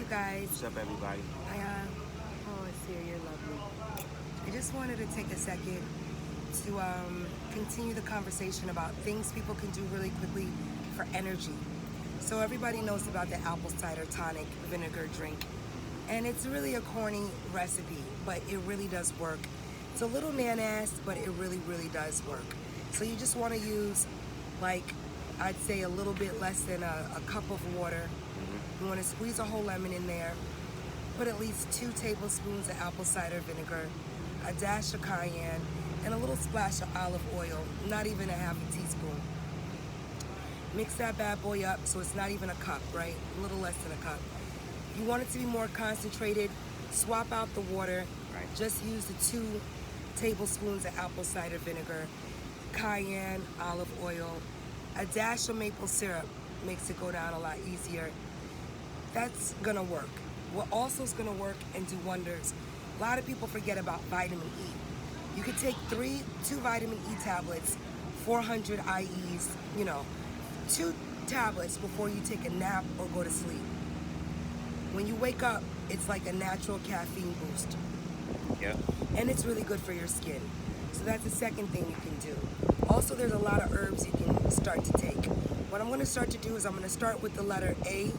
you guys. What's up, everybody? Oh, it's here. You're lovely. I just wanted to take a second to continue the conversation about things people can do really quickly for energy. So everybody knows about the apple cider tonic vinegar drink, and it's really a corny recipe, but it really does work. It's a little nan-ass, but it really, really does work. So you just want to use, like, I'd say a little bit less than a cup of water. You want to squeeze a whole lemon in there. Put at least 2 tablespoons of apple cider vinegar, a dash of cayenne, and a little splash of olive oil, not even a half a teaspoon. Mix that bad boy up so it's not even a cup, right? A little less than a cup. If you want it to be more concentrated, swap out the water. Right. Just use the 2 tablespoons of apple cider vinegar, cayenne, olive oil, a dash of maple syrup makes it go down a lot easier. That's gonna work. What also is gonna work and do wonders, a lot of people forget about vitamin E. You could take 2 vitamin E tablets, 400 IEs, 2 tablets before you take a nap or go to sleep. When you wake up, it's like a natural caffeine boost. Yep. And it's really good for your skin. So that's the second thing you can do. Also, there's a lot of herbs you can start to take. What I'm gonna start to do is I'm gonna start with the letter A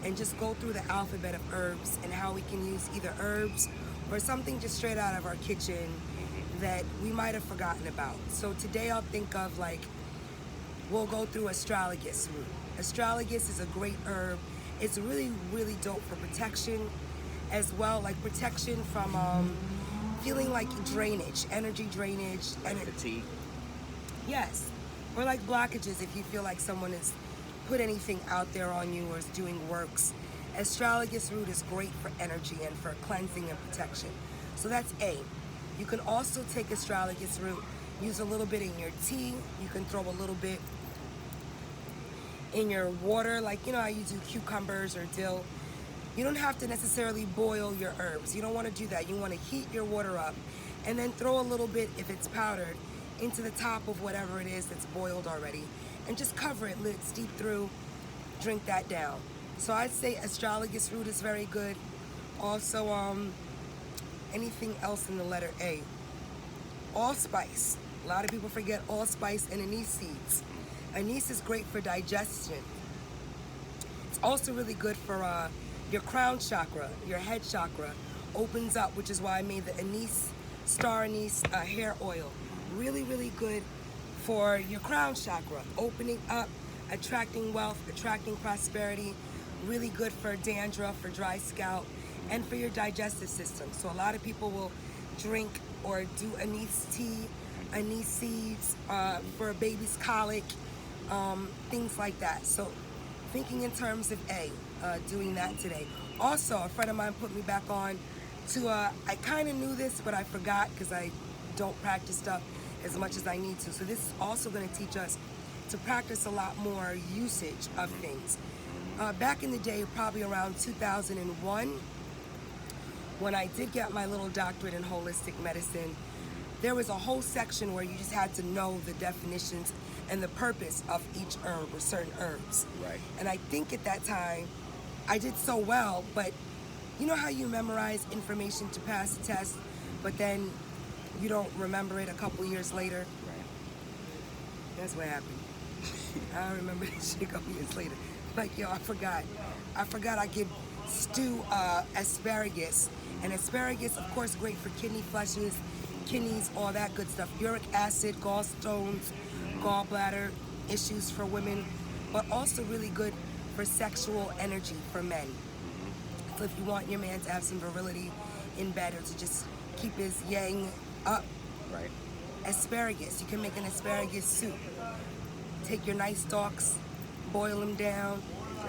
and just go through the alphabet of herbs and how we can use either herbs or something just straight out of our kitchen that we might have forgotten about. So today I'll think of, like, we'll go through astragalus root. Astragalus is a great herb. It's really, really dope for protection as well, like protection from feeling like drainage, energy drainage. Like fatigue. Yes, or like blockages if you feel like someone has put anything out there on you or is doing works. Astragalus root is great for energy and for cleansing and protection. So that's A. You can also take astragalus root, use a little bit in your tea. You can throw a little bit in your water, like how you do cucumbers or dill. You don't have to necessarily boil your herbs. You don't want to do that. You want to heat your water up and then throw a little bit, if it's powdered, into the top of whatever it is that's boiled already, and just cover it, let it steep through, drink that down. So I'd say astragalus root is very good. Also, anything else in the letter A. Allspice. A lot of people forget allspice and anise seeds. Anise is great for digestion. It's also really good for your crown chakra, your head chakra opens up, which is why I made the anise, star anise hair oil. Really, really good for your crown chakra, opening up, attracting wealth, attracting prosperity. Really good for dandruff, for dry scalp, and for your digestive system. So a lot of people will drink or do anise tea, anise seeds for a baby's colic, things like that. So thinking in terms of A, doing that today. Also, a friend of mine put me back on to, I kind of knew this, but I forgot because I don't practice stuff as much as I need to. So this is also going to teach us to practice a lot more usage of things. Back in the day, probably around 2001, when I did get my little doctorate in holistic medicine, there was a whole section where you just had to know the definitions and the purpose of each herb or certain herbs. Right. And I think at that time, I did so well, but you know how you memorize information to pass the test, but then you don't remember it a couple years later? Right. That's what happened. I don't remember that shit a couple years later. Like, yo, I forgot I could stew asparagus. And asparagus, of course, great for kidney flushes, kidneys, all that good stuff. Uric acid, gallstones, gallbladder issues for women, but also really good for sexual energy for men. So if you want your man to have some virility in bed or to just keep his yang up, Right. asparagus. You can make an asparagus soup. Take your nice stalks, boil them down,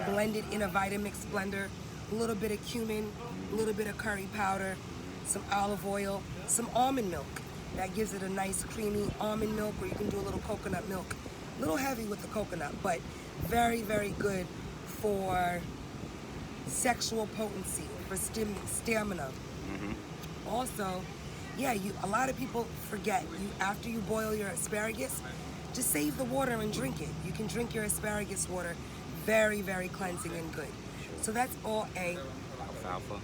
blend it in a Vitamix blender, a little bit of cumin, a little bit of curry powder, some olive oil, some almond milk. That gives it a nice creamy almond milk, or you can do a little coconut milk. A little heavy with the coconut, but very, very good for sexual potency, for stamina. Also, yeah, a lot of people forget, after you boil your asparagus, just save the water and drink it. You can drink your asparagus water, very, very cleansing and good. So that's all A. alfalfa?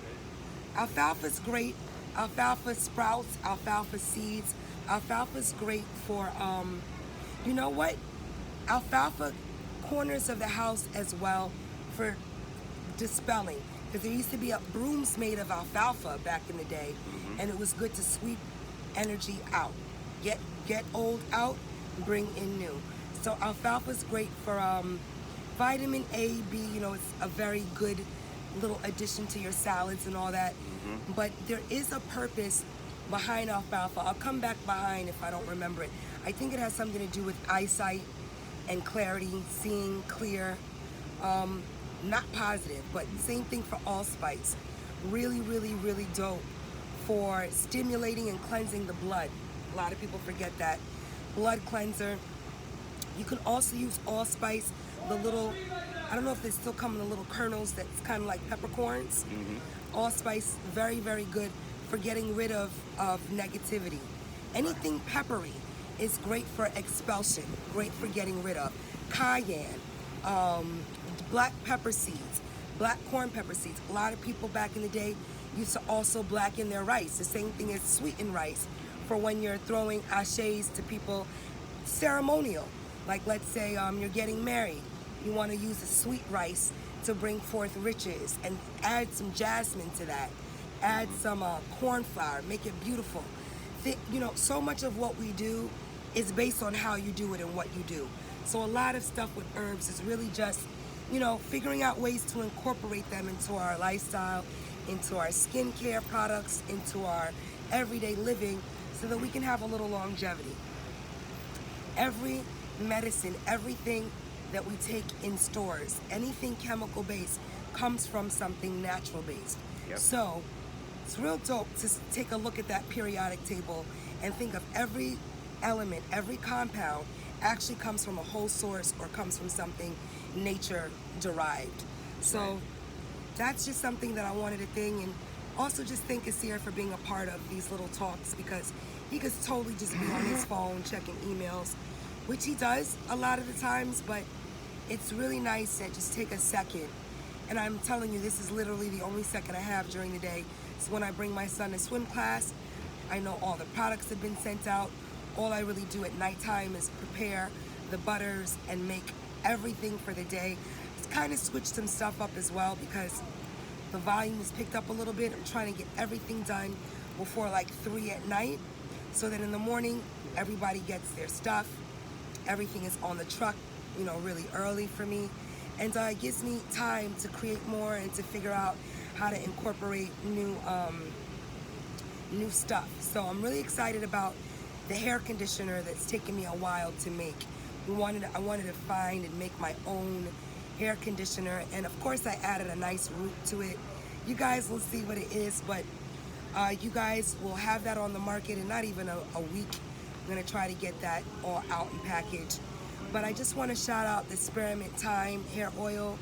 Alfalfa's great. Alfalfa sprouts, alfalfa seeds. Alfalfa's great for, you know what? Alfalfa corners of the house as well for dispelling. Because there used to be brooms made of alfalfa back in the day, and it was good to sweep energy out. Get old out, bring in new. So alfalfa's great for vitamin A, B. You know, it's a very good little addition to your salads and all that. But there is a purpose behind alfalfa. I'll come back behind if I don't remember it. I think it has something to do with eyesight and clarity, seeing clear. Not positive, but same thing for allspice. Really, really, really dope for stimulating and cleansing the blood. A lot of people forget that. Blood cleanser. You can also use allspice, the little, I don't know if they still come in the little kernels that's kind of like peppercorns. Allspice, very, very good for getting rid of negativity. Anything peppery is great for expulsion, great for getting rid of. Cayenne, black pepper seeds, black corn pepper seeds. A lot of people back in the day used to also blacken their rice. The same thing as sweetened rice for when you're throwing ashes to people ceremonial. Like let's say you're getting married. You want to use a sweet rice to bring forth riches and add some jasmine to that. Add some corn flour, make it beautiful. You know, so much of what we do is based on how you do it and what you do. So a lot of stuff with herbs is really just, you know, figuring out ways to incorporate them into our lifestyle, into our skincare products, into our everyday living so that we can have a little longevity. Every medicine, everything that we take in stores, anything chemical based comes from something natural based. So it's real dope to take a look at that periodic table and think of every element, every compound actually comes from a whole source or comes from something nature derived. So that's just something that I wanted to think, and also just thank Asir for being a part of these little talks, because he could totally just be on his phone checking emails, which he does a lot of the times, but it's really nice to just take a second. And I'm telling you, this is literally the only second I have during the day. So when I bring my son to swim class, I know all the products have been sent out. All I really do at nighttime is prepare the butters and make everything for the day. It's kind of switched some stuff up as well because the volume is picked up a little bit. I'm trying to get everything done before like 3 at night so that in the morning everybody gets their stuff. Everything is on the truck, you know, really early for me. And it gives me time to create more and to figure out how to incorporate new stuff. So I'm really excited about the hair conditioner that's taken me a while to make. I wanted to find and make my own hair conditioner, and of course I added a nice root to it. You guys will see what it is, but you guys will have that on the market in not even a week. I'm gonna try to get that all out and packaged. But I just want to shout out the Spearmint Thyme hair oil,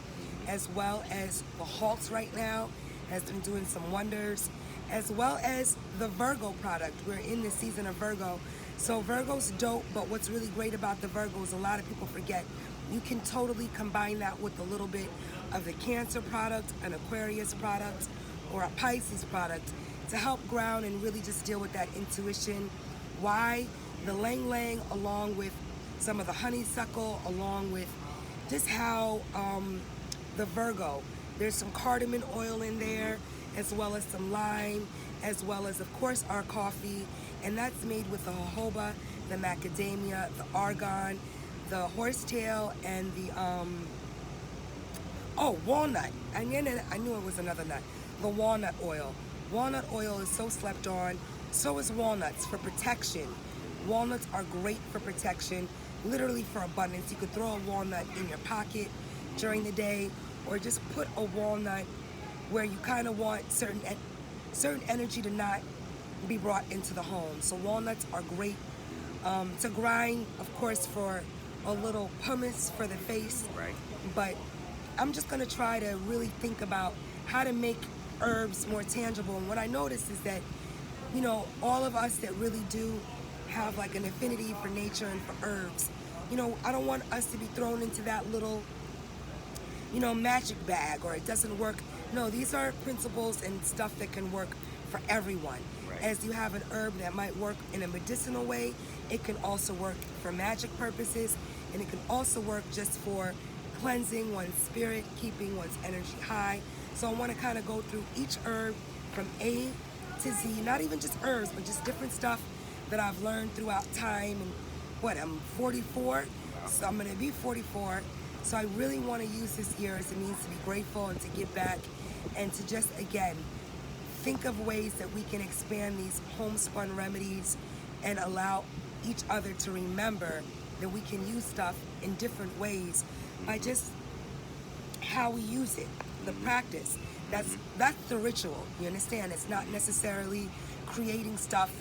as well as the Halts right now has been doing some wonders, as well as the Virgo product. We're in the season of Virgo. So Virgo's dope, but what's really great about the Virgo is a lot of people forget, you can totally combine that with a little bit of the Cancer product, an Aquarius product, or a Pisces product to help ground and really just deal with that intuition. Why? The Lang Lang, along with some of the honeysuckle, along with just how the Virgo, there's some cardamom oil in there, as well as some lime, as well as, of course, our coffee. And that's made with the jojoba, the macadamia, the argan, the horsetail, and the, walnut. I knew it was another nut. The walnut oil. Walnut oil is so slept on. So is walnuts for protection. Walnuts are great for protection, literally for abundance. You could throw a walnut in your pocket during the day, or just put a walnut where you kind of want certain energy to not be brought into the home. So walnuts are great to grind, of course, for a little pumice for the face. Right. But I'm just gonna try to really think about how to make herbs more tangible. And what I noticed is that, you know, all of us that really do have like an affinity for nature and for herbs, you know, I don't want us to be thrown into that little, you know, magic bag, or it doesn't work No, these are principles and stuff that can work for everyone. Right. As you have an herb that might work in a medicinal way, it can also work for magic purposes, and it can also work just for cleansing one's spirit, keeping one's energy high. So I want to kind of go through each herb from A to Z, not even just herbs, but just different stuff that I've learned throughout time. And what, I'm 44, so I'm going to be 44. So I really want to use this year as a means to be grateful and to give back and to just, again, think of ways that we can expand these homespun remedies and allow each other to remember that we can use stuff in different ways by just how we use it, the practice. That's the ritual. You understand? It's not necessarily creating stuff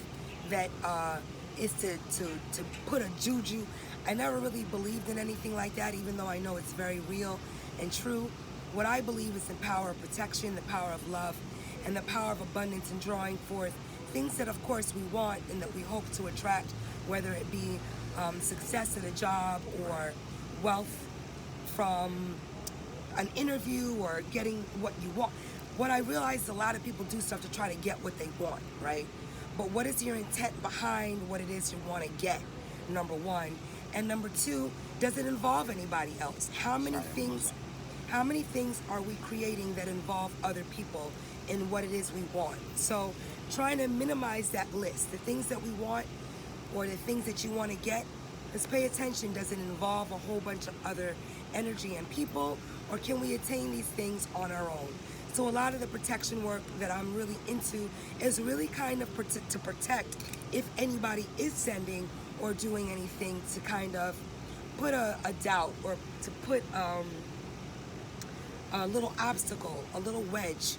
that is to put a juju. I never really believed in anything like that, even though I know it's very real and true. What I believe is the power of protection, the power of love, and the power of abundance and drawing forth things that, of course, we want and that we hope to attract, whether it be success at a job or wealth from an interview or getting what you want. What I realize is a lot of people do stuff to try to get what they want, right? But what is your intent behind what it is you want to get, number one? And number two, does it involve anybody else? How many things are we creating that involve other people in what it is we want? So trying to minimize that list, the things that we want or the things that you want to get, let's pay attention. Does it involve a whole bunch of other energy and people, or can we attain these things on our own? So a lot of the protection work that I'm really into is really kind of to protect if anybody is sending or doing anything to kind of put a doubt or to put a little obstacle, a little wedge,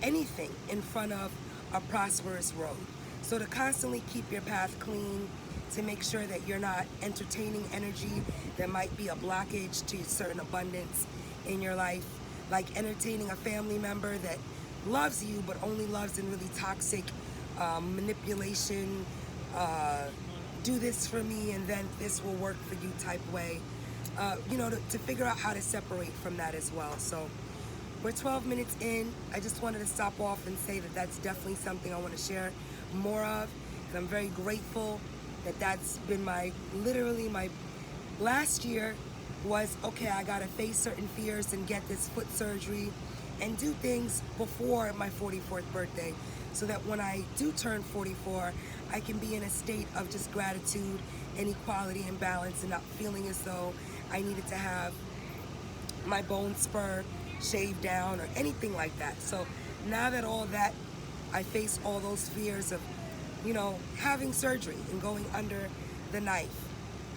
anything in front of a prosperous road. So to constantly keep your path clean, to make sure that you're not entertaining energy that might be a blockage to certain abundance in your life, like entertaining a family member that loves you but only loves in really toxic manipulation, do this for me and then this will work for you type way. To figure out how to separate from that as well. So we're 12 minutes in. I just wanted to stop off and say that that's definitely something I want to share more of. And I'm very grateful that that's been literally my last year was, okay, I got to face certain fears and get this foot surgery and do things before my 44th birthday so that when I do turn 44, I can be in a state of just gratitude and equality and balance and not feeling as though I needed to have my bone spur shaved down or anything like that. So now that all that, I face all those fears of, having surgery and going under the knife.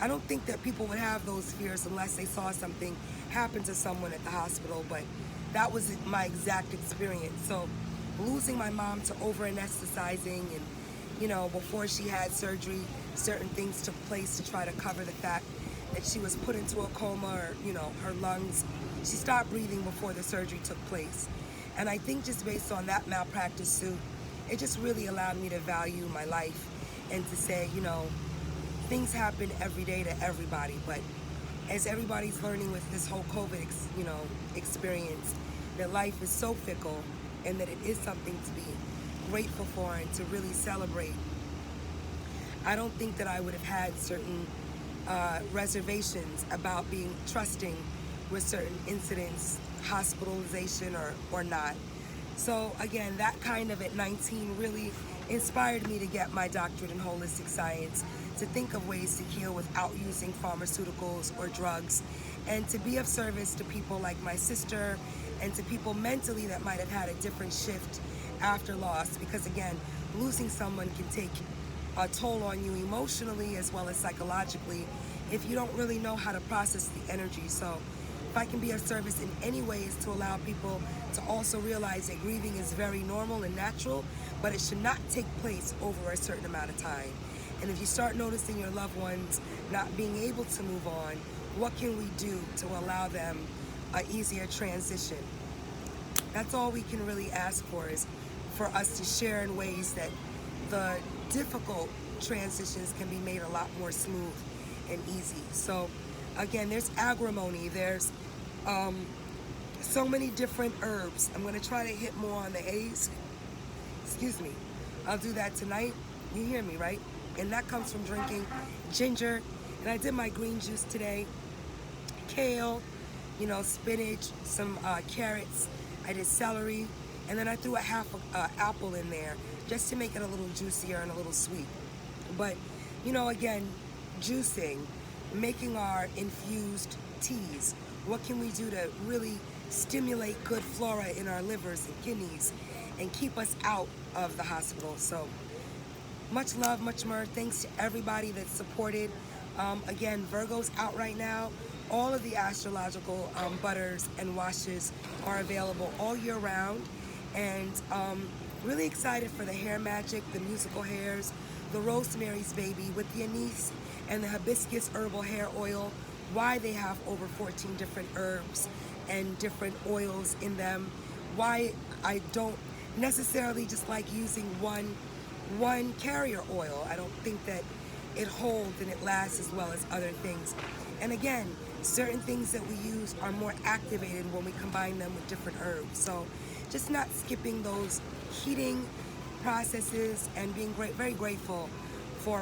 I don't think that people would have those fears unless they saw something happen to someone at the hospital, but that was my exact experience. So losing my mom to over anesthetizing and, before she had surgery, certain things took place to try to cover the fact that she was put into a coma or, her lungs. She stopped breathing before the surgery took place. And I think just based on that malpractice suit, it just really allowed me to value my life and to say, things happen every day to everybody. But as everybody's learning with this whole COVID, experience, that life is so fickle and that it is something to be grateful for and to really celebrate. I don't think that I would have had certain reservations about being trusting with certain incidents, hospitalization or not. So again, that kind of at 19 really inspired me to get my doctorate in holistic science, to think of ways to heal without using pharmaceuticals or drugs, and to be of service to people like my sister and to people mentally that might have had a different shift after loss. Because again, losing someone can take a toll on you emotionally as well as psychologically if you don't really know how to process the energy. So if I can be of service in any ways to allow people to also realize that grieving is very normal and natural, but it should not take place over a certain amount of time. And if you start noticing your loved ones not being able to move on, what can we do to allow them an easier transition? That's all we can really ask for, is for us to share in ways that the difficult transitions can be made a lot more smooth and easy. So again, there's agrimony, there's So many different herbs. I'm gonna try to hit more on the A's. Excuse me. I'll do that tonight. You hear me, right? And that comes from drinking ginger. And I did my green juice today. Kale, you know, spinach, some carrots. I did celery. And then I threw a half apple in there just to make it a little juicier and a little sweet. But, you know, again, juicing, making our infused teas. What can we do to really stimulate good flora in our livers and kidneys and keep us out of the hospital? So much love, much more. Thanks to everybody that supported. Again, Virgo's out right now. All of the astrological butters and washes are available all year round. And really excited for the hair magic, the musical hairs, the Rosemary's Baby with the anise and the hibiscus herbal hair oil. Why they have over 14 different herbs and different oils in them. Why I don't necessarily just like using one carrier oil. I don't think that it holds and it lasts as well as other things. And again, certain things that we use are more activated when we combine them with different herbs. So just not skipping those heating processes and being very grateful for,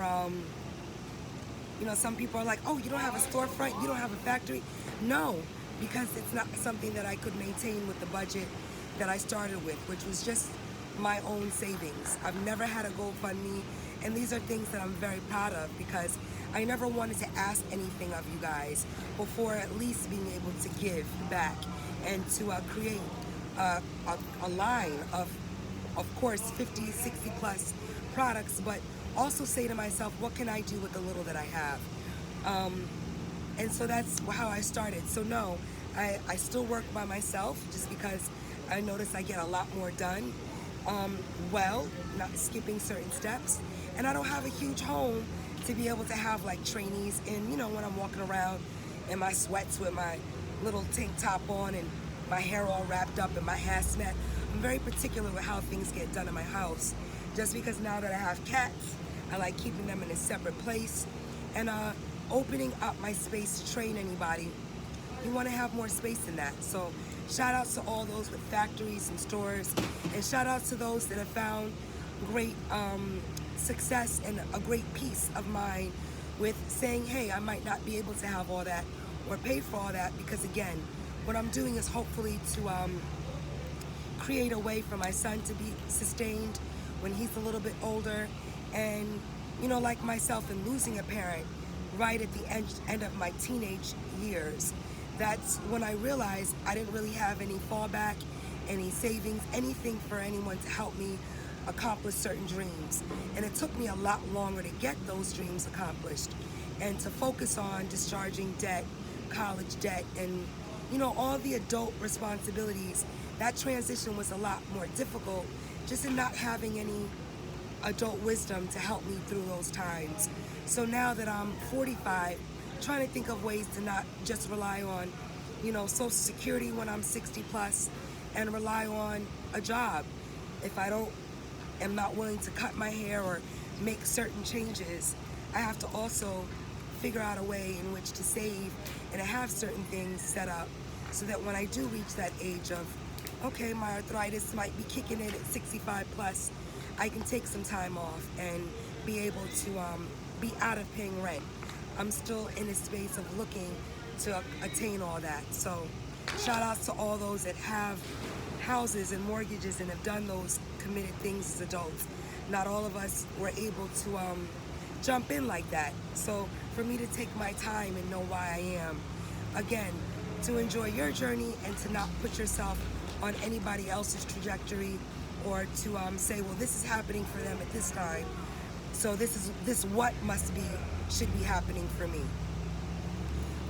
you know, some people are like, oh, you don't have a storefront, you don't have a factory. No, because it's not something that I could maintain with the budget that I started with, which was just my own savings. I've never had a GoFundMe, and these are things that I'm very proud of because I never wanted to ask anything of you guys before at least being able to give back and to create a line of course, 50, 60 plus products, but also say to myself, what can I do with the little that I have? And so that's how I started. So no, I still work by myself just because I notice I get a lot more done. Well, not skipping certain steps. And I don't have a huge home to be able to have like trainees in, you know, when I'm walking around in my sweats with my little tank top on and my hair all wrapped up and my hazmat. I'm very particular with how things get done in my house. Just because now that I have cats, I like keeping them in a separate place. And opening up my space to train anybody, you want to have more space in that. So shout outs to all those with factories and stores, and shout outs to those that have found great success and a great peace of mind with saying, hey, I might not be able to have all that or pay for all that, because again, what I'm doing is hopefully to create a way for my son to be sustained when he's a little bit older. And, you know, like myself, and losing a parent right at the end of my teenage years, that's when I realized I didn't really have any fallback, any savings, anything for anyone to help me accomplish certain dreams. And it took me a lot longer to get those dreams accomplished and to focus on discharging debt, college debt, and, you know, all the adult responsibilities. That transition was a lot more difficult just in not having any adult wisdom to help me through those times. So now that I'm 45, trying to think of ways to not just rely on, you know, Social Security when I'm 60 plus, and rely on a job. If I am not willing to cut my hair or make certain changes, I have to also figure out a way in which to save and to have certain things set up so that when I do reach that age of, okay, my arthritis might be kicking in at 65 plus, I can take some time off and be able to be out of paying rent. I'm still in a space of looking to attain all that. So shout outs to all those that have houses and mortgages and have done those committed things as adults. Not all of us were able to jump in like that. So for me to take my time and know why I am, again, to enjoy your journey and to not put yourself on anybody else's trajectory, or to say, well, this is happening for them at this time, so this what should be happening for me.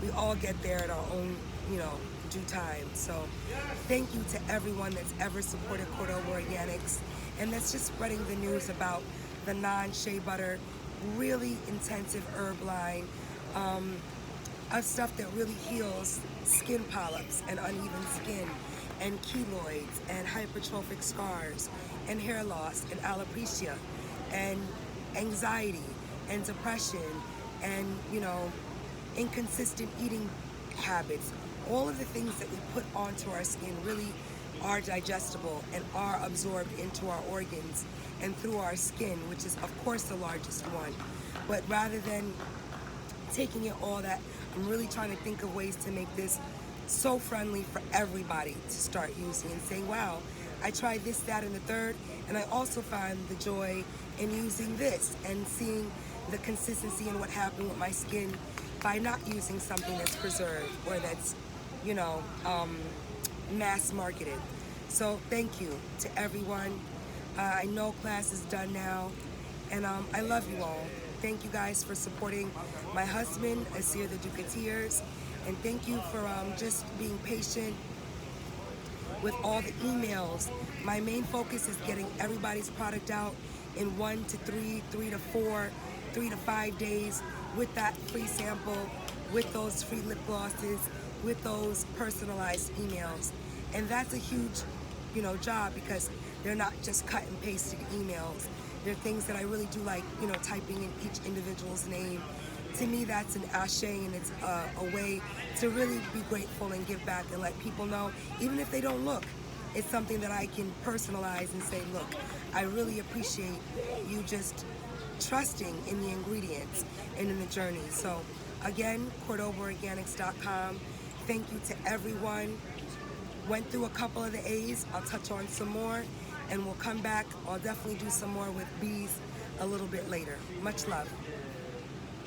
We all get there at our own, you know, due time. So thank you to everyone that's ever supported Cordoba Organics, and that's just spreading the news about the non-shea butter, really intensive herb line of stuff that really heals skin polyps and uneven skin and keloids and hypertrophic scars and hair loss and alopecia and anxiety and depression and, you know, inconsistent eating habits. all of the things that we put onto our skin really are digestible and are absorbed into our organs and through our skin, which is of course the largest one. But rather than taking it all that, I'm really trying to think of ways to make this so friendly for everybody to start using and saying, wow, I tried this, that, and the third, and I also find the joy in using this and seeing the consistency in what happened with my skin by not using something that's preserved or that's, you know, mass marketed. So thank you to everyone. I know class is done now, and I love you all. Thank you guys for supporting my husband, Asir the Duke of Tears, and thank you for just being patient with all the emails. My main focus is getting everybody's product out in 1 to 3, 3 to 4, 3 to 5 days with that free sample, with those free lip glosses, with those personalized emails. And that's a huge, you know, job because they're not just cut and pasted emails. They're things that I really do like, you know, typing in each individual's name. To me, that's an ashe, and it's a way to really be grateful and give back and let people know, even if they don't look, it's something that I can personalize and say, look, I really appreciate you just trusting in the ingredients and in the journey. So again, CordobaOrganics.com. Thank you to everyone. Went through a couple of the A's. I'll touch on some more, and we'll come back. I'll definitely do some more with B's a little bit later. Much love.